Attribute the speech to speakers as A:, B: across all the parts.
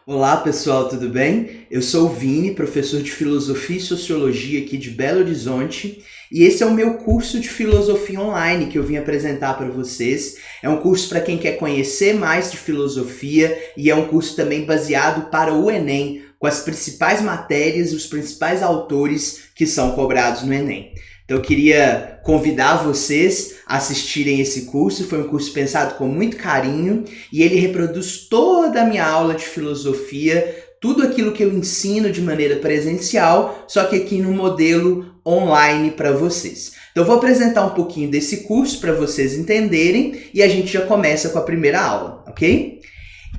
A: Olá pessoal, tudo bem? Eu sou o Vini, professor de Filosofia e Sociologia aqui de Belo Horizonte, e esse é o meu curso de Filosofia Online que eu vim apresentar para vocês. É um curso para quem quer conhecer mais de filosofia e é um curso também baseado para o Enem, com as principais matérias e os principais autores que são cobrados no Enem. Então eu queria convidar vocês a assistirem esse curso. Foi um curso pensado com muito carinho e ele reproduz toda a minha aula de filosofia, tudo aquilo que eu ensino de maneira presencial, só que aqui no modelo online para vocês. Então eu vou apresentar um pouquinho desse curso para vocês entenderem e a gente já começa com a primeira aula, ok?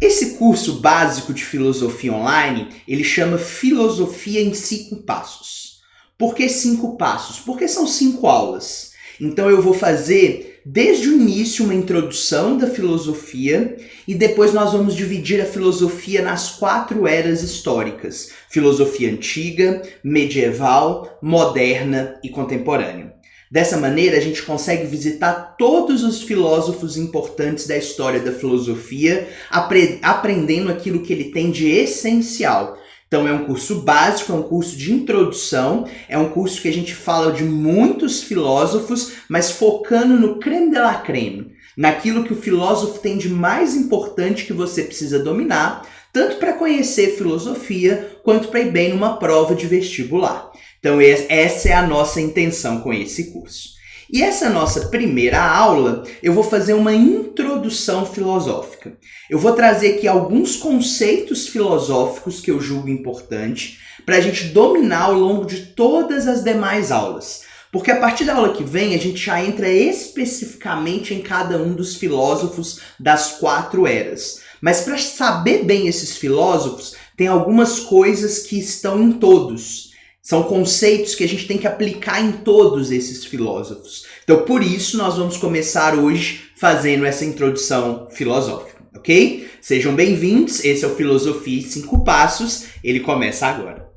A: Esse curso básico de filosofia online, ele chama Filosofia em 5 Passos. Por que 5 passos? Porque são 5 aulas. Então eu vou fazer desde o início uma introdução da filosofia e depois nós vamos dividir a filosofia nas 4 eras históricas: filosofia antiga, medieval, moderna e contemporânea. Dessa maneira, a gente consegue visitar todos os filósofos importantes da história da filosofia, aprendendo aquilo que ele tem de essencial. Então é um curso básico, é um curso de introdução, é um curso que a gente fala de muitos filósofos, mas focando no creme de la creme, naquilo que o filósofo tem de mais importante que você precisa dominar, tanto para conhecer filosofia, quanto para ir bem numa prova de vestibular. Então essa é a nossa intenção com esse curso. E essa nossa primeira aula, eu vou fazer uma introdução filosófica. Eu vou trazer aqui alguns conceitos filosóficos que eu julgo importante para a gente dominar ao longo de todas as demais aulas. Porque a partir da aula que vem, a gente já entra especificamente em cada um dos filósofos das 4 eras. Mas para saber bem esses filósofos, tem algumas coisas que estão em todos. São conceitos que a gente tem que aplicar em todos esses filósofos. Então, por isso, nós vamos começar hoje fazendo essa introdução filosófica, ok? Sejam bem-vindos, esse é o Filosofia em 5 Passos, ele começa agora.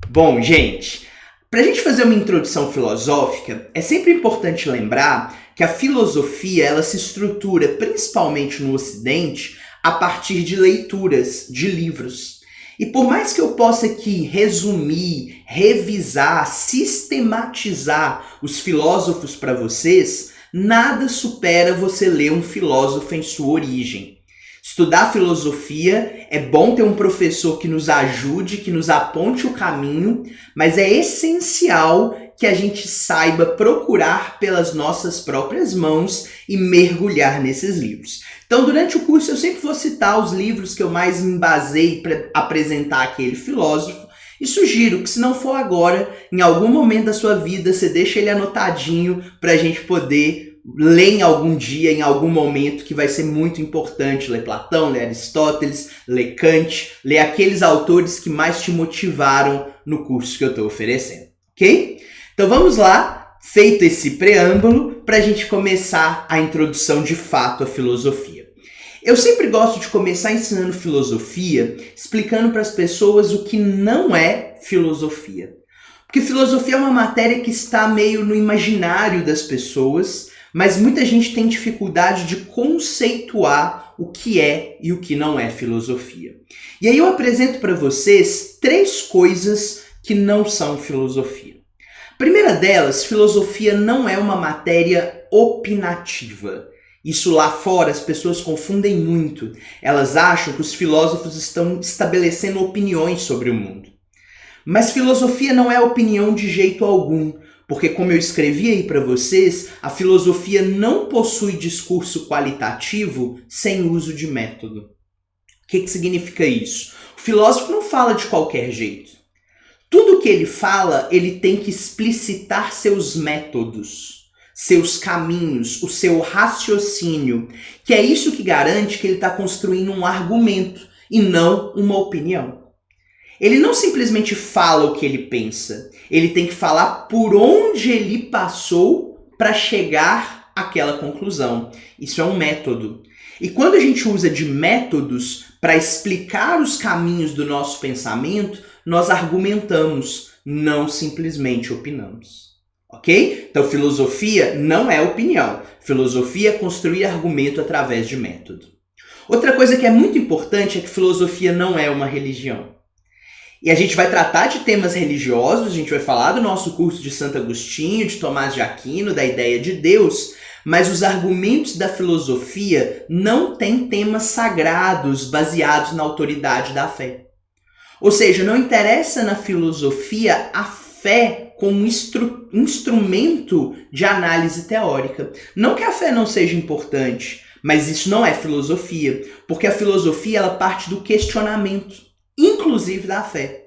A: Bom, gente, para a gente fazer uma introdução filosófica, é sempre importante lembrar que a filosofia ela se estrutura, principalmente no Ocidente, a partir de leituras, de livros. E por mais que eu possa aqui resumir, revisar, sistematizar os filósofos para vocês, nada supera você ler um filósofo em sua origem. Estudar filosofia é bom ter um professor que nos ajude, que nos aponte o caminho, mas é essencial que a gente saiba procurar pelas nossas próprias mãos e mergulhar nesses livros. Então, durante o curso, eu sempre vou citar os livros que eu mais me basei para apresentar aquele filósofo e sugiro que, se não for agora, em algum momento da sua vida, você deixa ele anotadinho para a gente poder ler em algum dia, em algum momento, que vai ser muito importante ler Platão, ler Aristóteles, ler Kant, ler aqueles autores que mais te motivaram no curso que eu estou oferecendo, ok? Então vamos lá, feito esse preâmbulo, para a gente começar a introdução de fato à filosofia. Eu sempre gosto de começar ensinando filosofia, explicando para as pessoas o que não é filosofia. Porque filosofia é uma matéria que está meio no imaginário das pessoas, mas muita gente tem dificuldade de conceituar o que é e o que não é filosofia. E aí eu apresento para vocês 3 coisas que não são filosofia. A primeira delas, filosofia não é uma matéria opinativa. Isso lá fora as pessoas confundem muito. Elas acham que os filósofos estão estabelecendo opiniões sobre o mundo. Mas filosofia não é opinião de jeito algum, porque como eu escrevi aí para vocês, a filosofia não possui discurso qualitativo sem uso de método. O que significa isso? O filósofo não fala de qualquer jeito. Tudo que ele fala, ele tem que explicitar seus métodos, seus caminhos, o seu raciocínio, que é isso que garante que ele está construindo um argumento e não uma opinião. Ele não simplesmente fala o que ele pensa, ele tem que falar por onde ele passou para chegar àquela conclusão. Isso é um método. E quando a gente usa de métodos para explicar os caminhos do nosso pensamento, nós argumentamos, não simplesmente opinamos. Ok? Então, filosofia não é opinião. Filosofia é construir argumento através de método. Outra coisa que é muito importante é que filosofia não é uma religião. E a gente vai tratar de temas religiosos, a gente vai falar do nosso curso de Santo Agostinho, de Tomás de Aquino, da ideia de Deus, mas os argumentos da filosofia não têm temas sagrados baseados na autoridade da fé. Ou seja, não interessa na filosofia a fé como instrumento de análise teórica. Não que a fé não seja importante, mas isso não é filosofia, porque a filosofia ela parte do questionamento, inclusive da fé.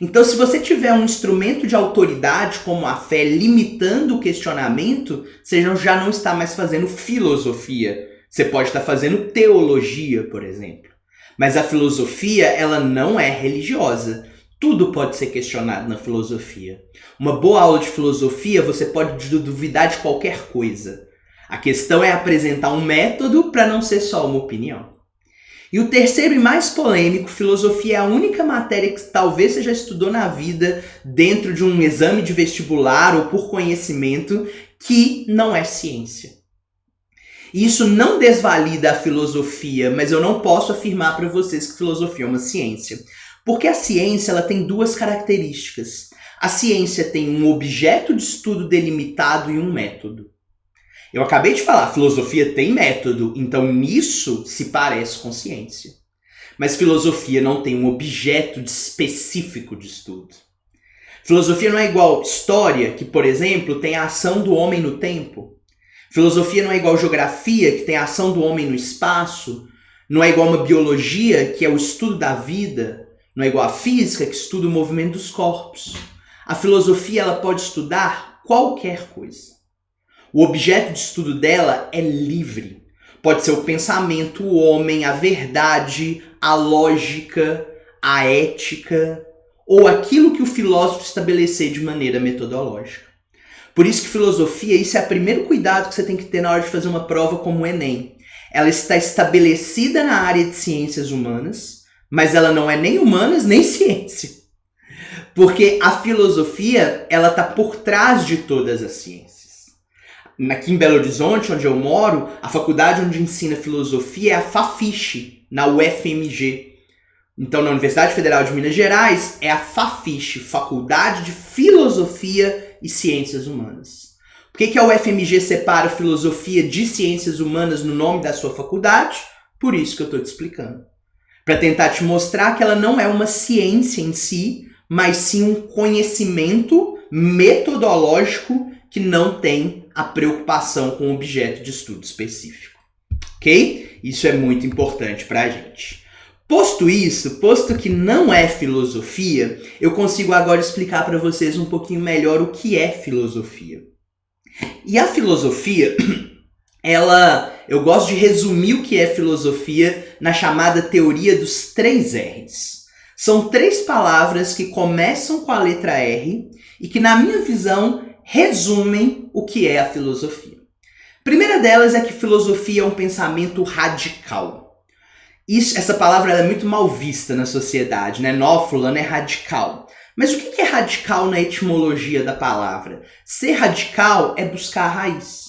A: Então, se você tiver um instrumento de autoridade como a fé limitando o questionamento, você já não está mais fazendo filosofia. Você pode estar fazendo teologia, por exemplo. Mas a filosofia, ela não é religiosa. Tudo pode ser questionado na filosofia. Uma boa aula de filosofia, você pode duvidar de qualquer coisa. A questão é apresentar um método para não ser só uma opinião. E o terceiro e mais polêmico, filosofia é a única matéria que talvez você já estudou na vida dentro de um exame de vestibular ou por conhecimento que não é ciência. E isso não desvalida a filosofia, mas eu não posso afirmar para vocês que filosofia é uma ciência. Porque a ciência ela tem duas características. A ciência tem um objeto de estudo delimitado e um método. Eu acabei de falar, filosofia tem método, então nisso se parece com ciência. Mas filosofia não tem um objeto específico de estudo. Filosofia não é igual história, que, por exemplo, tem a ação do homem no tempo. Filosofia não é igual geografia, que tem a ação do homem no espaço. Não é igual uma biologia, que é o estudo da vida. Não é igual a física, que estuda o movimento dos corpos. A filosofia ela pode estudar qualquer coisa. O objeto de estudo dela é livre. Pode ser o pensamento, o homem, a verdade, a lógica, a ética, ou aquilo que o filósofo estabelecer de maneira metodológica. Por isso que filosofia, isso é o primeiro cuidado que você tem que ter na hora de fazer uma prova como o Enem. Ela está estabelecida na área de ciências humanas, mas ela não é nem humanas nem ciência. Porque a filosofia, ela está por trás de todas as ciências. Aqui em Belo Horizonte, onde eu moro, a faculdade onde ensina filosofia é a FAFISH, na UFMG. Então, na Universidade Federal de Minas Gerais, é a FAFISH, Faculdade de Filosofia e Ciências Humanas. Por que a UFMG separa filosofia de ciências humanas no nome da sua faculdade? Por isso que eu estou te explicando. Para tentar te mostrar que ela não é uma ciência em si, mas sim um conhecimento metodológico que não tem a preocupação com o objeto de estudo específico. Ok? Isso é muito importante para a gente. Posto isso, posto que não é filosofia, eu consigo agora explicar para vocês um pouquinho melhor o que é filosofia. E a filosofia, eu gosto de resumir o que é filosofia na chamada teoria dos 3 R's. São 3 palavras que começam com a letra R e que, na minha visão, resumem o que é a filosofia. A primeira delas é que filosofia é um pensamento radical. Essa palavra é muito mal vista na sociedade, né? Nó, fulano é radical. Mas o que é radical na etimologia da palavra? Ser radical é buscar a raiz.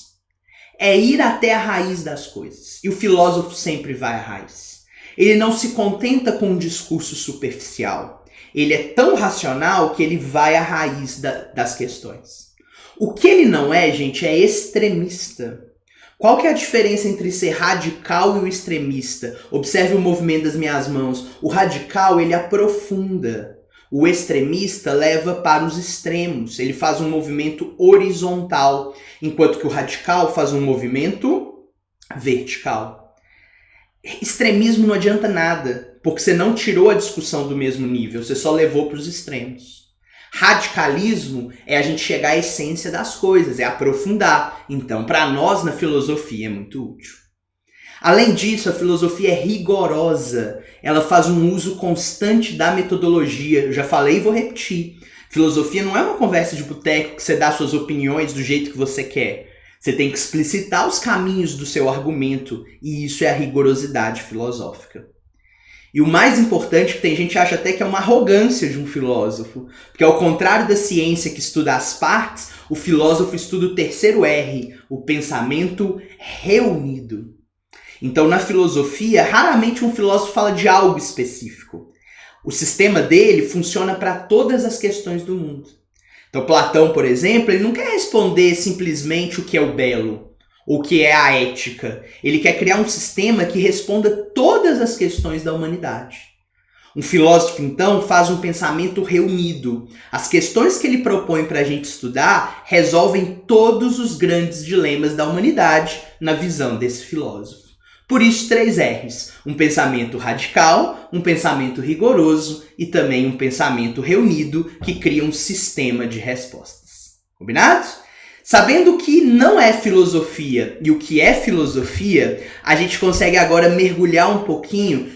A: É ir até a raiz das coisas. E o filósofo sempre vai à raiz. Ele não se contenta com um discurso superficial. Ele é tão racional que ele vai à raiz das questões. O que ele não é, gente, é extremista. Qual que é a diferença entre ser radical e o extremista? Observe o movimento das minhas mãos. O radical, ele aprofunda. O extremista leva para os extremos. Ele faz um movimento horizontal, enquanto que o radical faz um movimento vertical. Extremismo não adianta nada, porque você não tirou a discussão do mesmo nível, você só levou para os extremos. Radicalismo é a gente chegar à essência das coisas, é aprofundar. Então, para nós, na filosofia, é muito útil. Além disso, a filosofia é rigorosa. Ela faz um uso constante da metodologia. Eu já falei e vou repetir. Filosofia não é uma conversa de boteco que você dá suas opiniões do jeito que você quer. Você tem que explicitar os caminhos do seu argumento, e isso é a rigorosidade filosófica. E o mais importante, que tem gente que acha até que é uma arrogância de um filósofo, porque ao contrário da ciência que estuda as partes, o filósofo estuda o terceiro R, o pensamento reunido. Então, na filosofia, raramente um filósofo fala de algo específico. O sistema dele funciona para todas as questões do mundo. Então, Platão, por exemplo, ele não quer responder simplesmente o que é o belo, o que é a ética. Ele quer criar um sistema que responda todas as questões da humanidade. Um filósofo, então, faz um pensamento reunido. As questões que ele propõe para a gente estudar resolvem todos os grandes dilemas da humanidade na visão desse filósofo. Por isso, 3 R's. Um pensamento radical, um pensamento rigoroso e também um pensamento reunido que cria um sistema de respostas. Combinado? Sabendo o que não é filosofia e o que é filosofia, a gente consegue agora mergulhar um pouquinho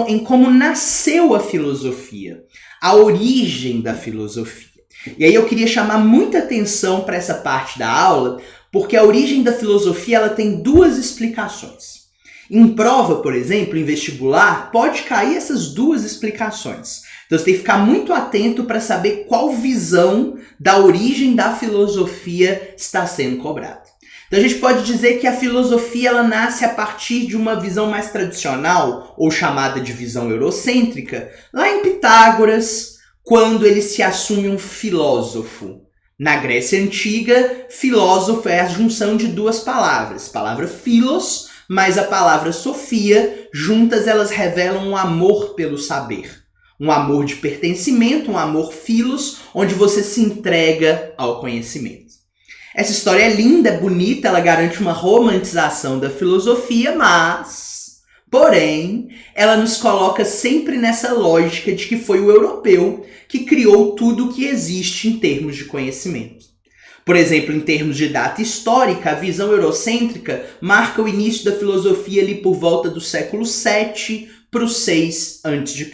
A: em como nasceu a filosofia, a origem da filosofia. E aí eu queria chamar muita atenção para essa parte da aula, porque a origem da filosofia ela tem 2 explicações. Em prova, por exemplo, em vestibular, pode cair essas 2 explicações. Então você tem que ficar muito atento para saber qual visão da origem da filosofia está sendo cobrada. Então a gente pode dizer que a filosofia ela nasce a partir de uma visão mais tradicional, ou chamada de visão eurocêntrica, lá em Pitágoras, quando ele se assume um filósofo. Na Grécia Antiga, filósofo é a junção de 2 palavras, a palavra philos, mais a palavra sofia, juntas elas revelam um amor pelo saber. Um amor de pertencimento, um amor philos, onde você se entrega ao conhecimento. Essa história é linda, é bonita, ela garante uma romantização da filosofia, porém, ela nos coloca sempre nessa lógica de que foi o europeu que criou tudo o que existe em termos de conhecimento. Por exemplo, em termos de data histórica, a visão eurocêntrica marca o início da filosofia ali por volta do século VII para o VI a.C.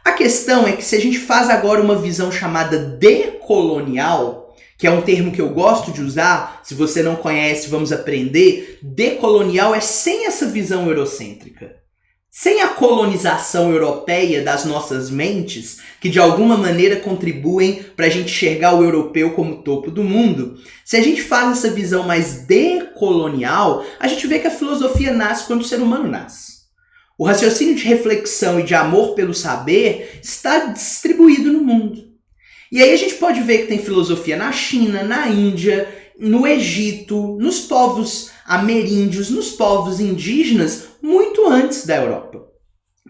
A: A questão é que se a gente faz agora uma visão chamada decolonial, que é um termo que eu gosto de usar, se você não conhece, vamos aprender, decolonial é sem essa visão eurocêntrica. Sem a colonização europeia das nossas mentes, que de alguma maneira contribuem para a gente enxergar o europeu como topo do mundo, se a gente faz essa visão mais decolonial, a gente vê que a filosofia nasce quando o ser humano nasce. O raciocínio de reflexão e de amor pelo saber está distribuído no mundo. E aí a gente pode ver que tem filosofia na China, na Índia, no Egito, nos povos ameríndios, nos povos indígenas, muito antes da Europa.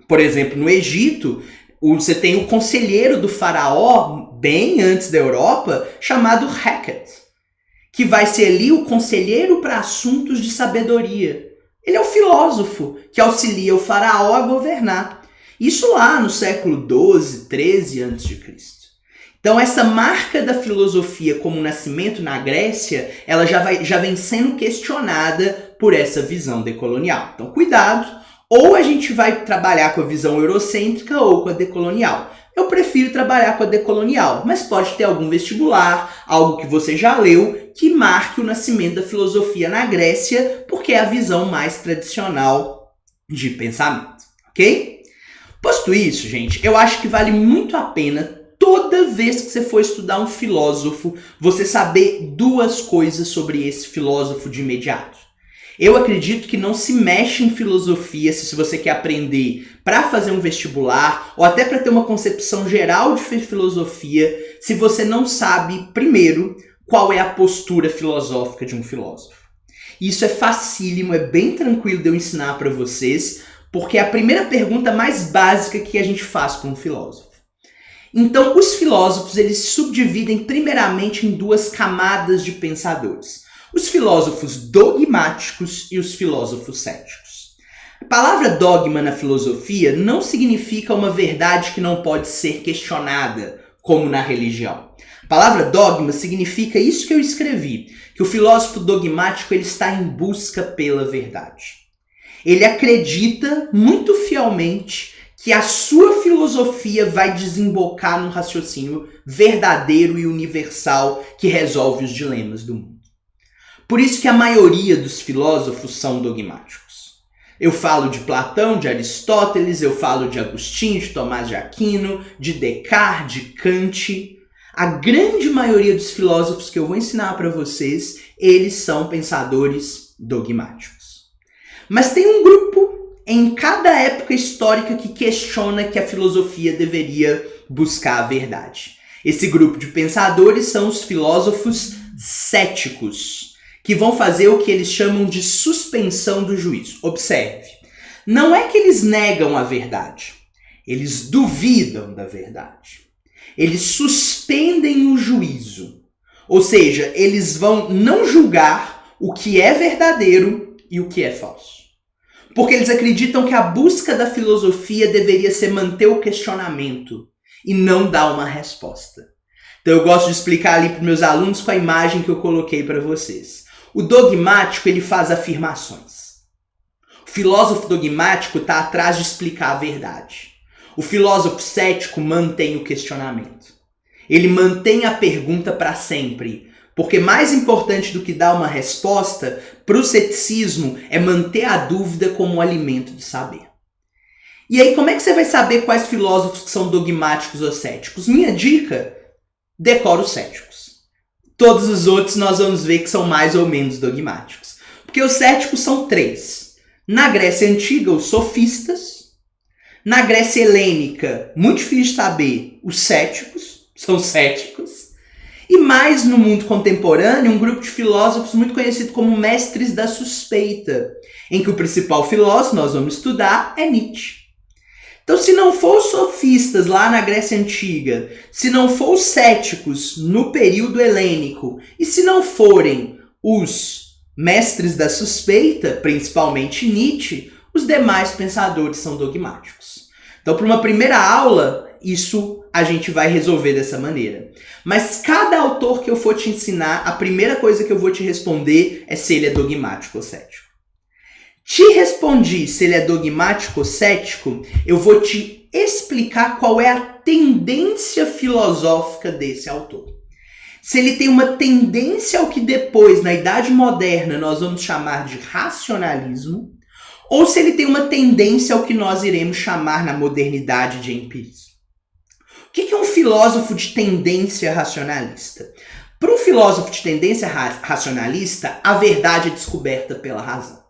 A: Por exemplo, no Egito, você tem o conselheiro do faraó, bem antes da Europa, chamado Heket, que vai ser ali o conselheiro para assuntos de sabedoria. Ele é o filósofo que auxilia o faraó a governar. Isso lá no século XII, XIII a.C. Então essa marca da filosofia como nascimento na Grécia, ela já vem sendo questionada por essa visão decolonial. Então cuidado, ou a gente vai trabalhar com a visão eurocêntrica ou com a decolonial. Eu prefiro trabalhar com a decolonial, mas pode ter algum vestibular, algo que você já leu, que marque o nascimento da filosofia na Grécia, porque é a visão mais tradicional de pensamento, ok? Posto isso, gente, eu acho que vale muito a pena, toda vez que você for estudar um filósofo, você saber 2 coisas sobre esse filósofo de imediato. Eu acredito que não se mexe em filosofia se você quer aprender para fazer um vestibular ou até para ter uma concepção geral de filosofia, se você não sabe, primeiro, qual é a postura filosófica de um filósofo. Isso é facílimo, é bem tranquilo de eu ensinar para vocês, porque é a primeira pergunta mais básica que a gente faz para um filósofo. Então, os filósofos eles se subdividem primeiramente em 2 camadas de pensadores. Os filósofos dogmáticos e os filósofos céticos. A palavra dogma na filosofia não significa uma verdade que não pode ser questionada, como na religião. A palavra dogma significa isso que eu escrevi, que o filósofo dogmático ele está em busca pela verdade. Ele acredita muito fielmente que a sua filosofia vai desembocar num raciocínio verdadeiro e universal que resolve os dilemas do mundo. Por isso que a maioria dos filósofos são dogmáticos. Eu falo de Platão, de Aristóteles, eu falo de Agostinho, de Tomás de Aquino, de Descartes, de Kant. A grande maioria dos filósofos que eu vou ensinar para vocês, eles são pensadores dogmáticos. Mas tem um grupo em cada época histórica que questiona que a filosofia deveria buscar a verdade. Esse grupo de pensadores são os filósofos céticos, que vão fazer o que eles chamam de suspensão do juízo. Observe, não é que eles negam a verdade, eles duvidam da verdade. Eles suspendem o juízo, ou seja, eles vão não julgar o que é verdadeiro e o que é falso. Porque eles acreditam que a busca da filosofia deveria ser manter o questionamento e não dar uma resposta. Então eu gosto de explicar ali para os meus alunos com a imagem que eu coloquei para vocês. O dogmático, ele faz afirmações. O filósofo dogmático está atrás de explicar a verdade. O filósofo cético mantém o questionamento. Ele mantém a pergunta para sempre. Porque mais importante do que dar uma resposta, para o ceticismo, é manter a dúvida como um alimento de saber. E aí, como é que você vai saber quais filósofos que são dogmáticos ou céticos? Minha dica, decora os céticos. Todos os outros nós vamos ver que são mais ou menos dogmáticos. Porque os céticos são 3. Na Grécia Antiga, os sofistas. Na Grécia Helênica, muito difícil de saber, os céticos, são céticos. E mais no mundo contemporâneo, um grupo de filósofos muito conhecido como mestres da suspeita, em que o principal filósofo, nós vamos estudar, é Nietzsche. Então, se não for os sofistas lá na Grécia Antiga, se não for os céticos no período helênico, e se não forem os mestres da suspeita, principalmente Nietzsche, os demais pensadores são dogmáticos. Então, para uma primeira aula, isso a gente vai resolver dessa maneira. Mas cada autor que eu for te ensinar, a primeira coisa que eu vou te responder é se ele é dogmático ou cético. Te respondi se ele é dogmático ou cético, eu vou te explicar qual é a tendência filosófica desse autor. Se ele tem uma tendência ao que depois, na Idade Moderna, nós vamos chamar de racionalismo, ou se ele tem uma tendência ao que nós iremos chamar na modernidade de empirismo. O que é um filósofo de tendência racionalista? Para um filósofo de tendência racionalista, a verdade é descoberta pela razão.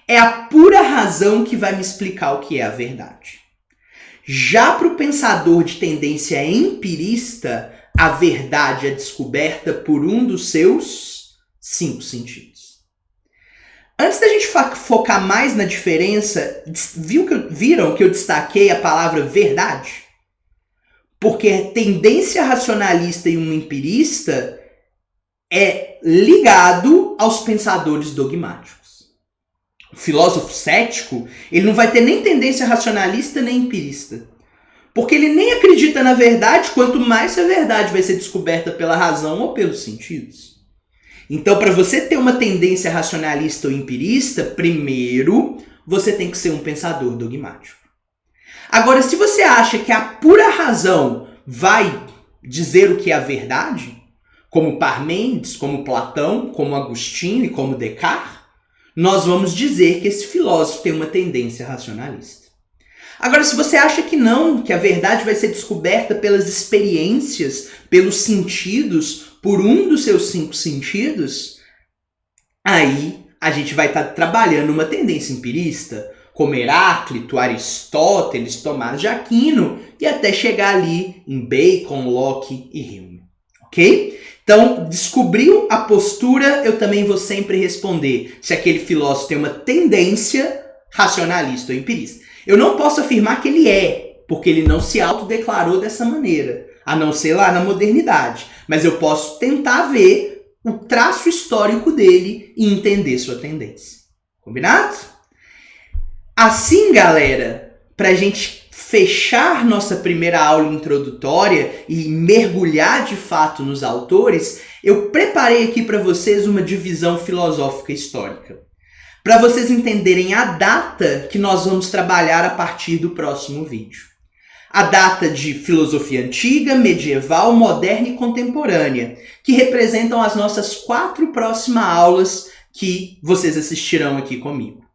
A: É a pura razão que vai me explicar o que é a verdade. Já para o pensador de tendência empirista, a verdade é descoberta por um dos seus 5 sentidos. Antes da gente focar mais na diferença, viram que eu destaquei a palavra verdade? Porque tendência racionalista e um empirista é ligado aos pensadores dogmáticos. O filósofo cético, ele não vai ter nem tendência racionalista nem empirista. Porque ele nem acredita na verdade, quanto mais a verdade vai ser descoberta pela razão ou pelos sentidos. Então, para você ter uma tendência racionalista ou empirista, primeiro você tem que ser um pensador dogmático. Agora, se você acha que a pura razão vai dizer o que é a verdade, como Parmênides, como Platão, como Agostinho e como Descartes, nós vamos dizer que esse filósofo tem uma tendência racionalista. Agora, se você acha que não, que a verdade vai ser descoberta pelas experiências, pelos sentidos, por um dos seus 5 sentidos, aí a gente vai estar trabalhando uma tendência empirista, como Heráclito, Aristóteles, Tomás de Aquino, e até chegar ali em Bacon, Locke e Hume. Ok? Então, descobriu a postura, eu também vou sempre responder se aquele filósofo tem uma tendência racionalista ou empirista. Eu não posso afirmar que ele é, porque ele não se autodeclarou dessa maneira, a não ser lá na modernidade. Mas eu posso tentar ver o traço histórico dele e entender sua tendência. Combinado? Assim, galera, para a gente fechar nossa primeira aula introdutória e mergulhar de fato nos autores, eu preparei aqui para vocês uma divisão filosófica histórica. Para vocês entenderem a data que nós vamos trabalhar a partir do próximo vídeo. A data de filosofia antiga, medieval, moderna e contemporânea, que representam as nossas 4 próximas aulas que vocês assistirão aqui comigo.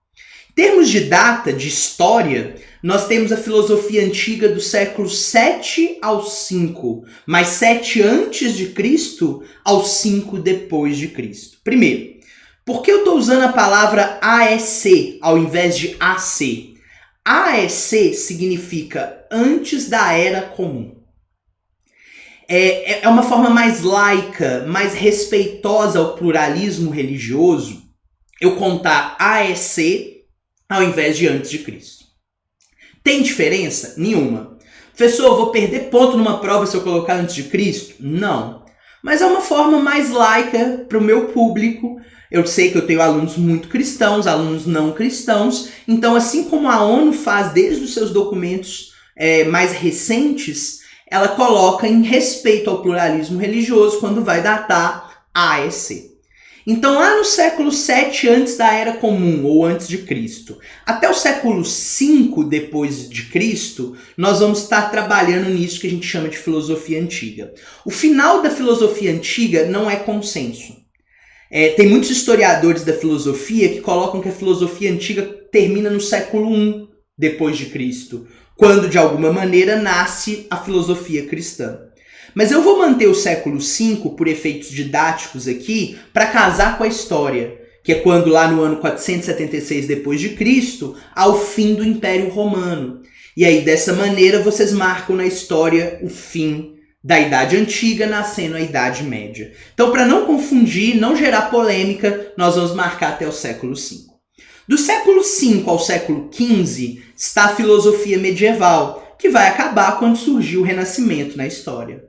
A: Em termos de data, de história, nós temos a filosofia antiga do século 7 ao 5, mais 7 antes de Cristo ao 5 depois de Cristo. Primeiro, Por que eu estou usando a palavra AEC ao invés de AC? AEC significa antes da Era Comum. É uma forma mais laica, mais respeitosa ao pluralismo religioso eu contar AEC ao invés de antes de Cristo. Tem diferença? Nenhuma. Professor, eu vou perder ponto numa prova se eu colocar antes de Cristo? Não. Mas é uma forma mais laica para o meu público. Eu sei que eu tenho alunos muito cristãos, alunos não cristãos. Então, assim como a ONU faz desde os seus documentos mais recentes, ela coloca em respeito ao pluralismo religioso quando vai datar AEC. Então, lá no século VII antes da Era Comum, ou antes de Cristo, até o século V depois de Cristo, nós vamos estar trabalhando nisso que a gente chama de filosofia antiga. O final da filosofia antiga não é consenso. Tem muitos historiadores da filosofia que colocam que a filosofia antiga termina no século I depois de Cristo, quando, de alguma maneira, nasce a filosofia cristã. Mas eu vou manter o século V, por efeitos didáticos aqui, para casar com a história, que é quando, lá no ano 476 depois de Cristo, há o fim do Império Romano. E aí, dessa maneira, vocês marcam na história o fim da Idade Antiga, nascendo a Idade Média. Então, para não confundir, não gerar polêmica, nós vamos marcar até o século V. Do século V ao século XV está a filosofia medieval, que vai acabar quando surgiu o Renascimento na história.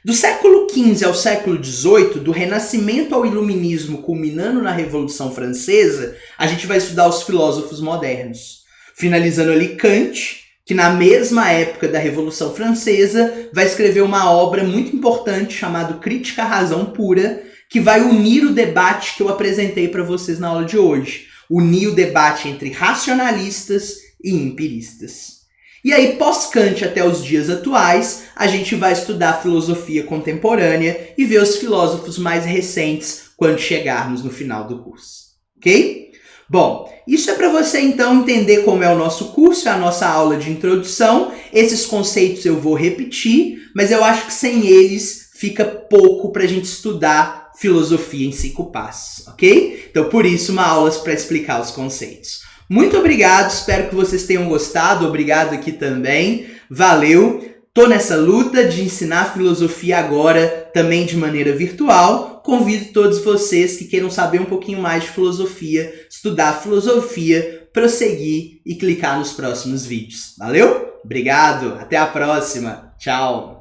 A: Do século XV ao século XVIII, do Renascimento ao Iluminismo culminando na Revolução Francesa, a gente vai estudar os filósofos modernos. Finalizando ali Kant, que na mesma época da Revolução Francesa vai escrever uma obra muito importante chamada Crítica à Razão Pura, que vai unir o debate que eu apresentei para vocês na aula de hoje. Unir o debate entre racionalistas e empiristas. E aí, pós-Kant até os dias atuais, a gente vai estudar a filosofia contemporânea e ver os filósofos mais recentes quando chegarmos no final do curso. Ok? Bom, isso é para você então entender como é o nosso curso, a nossa aula de introdução. Esses conceitos eu vou repetir, mas eu acho que sem eles fica pouco para a gente estudar filosofia em 5 passos, ok? Então, por isso, uma aula para explicar os conceitos. Muito obrigado, espero que vocês tenham gostado, obrigado aqui também, valeu! Tô nessa luta de ensinar filosofia agora, também de maneira virtual. Convido todos vocês que queiram saber um pouquinho mais de filosofia, estudar filosofia, prosseguir e clicar nos próximos vídeos. Valeu? Obrigado, até a próxima, tchau!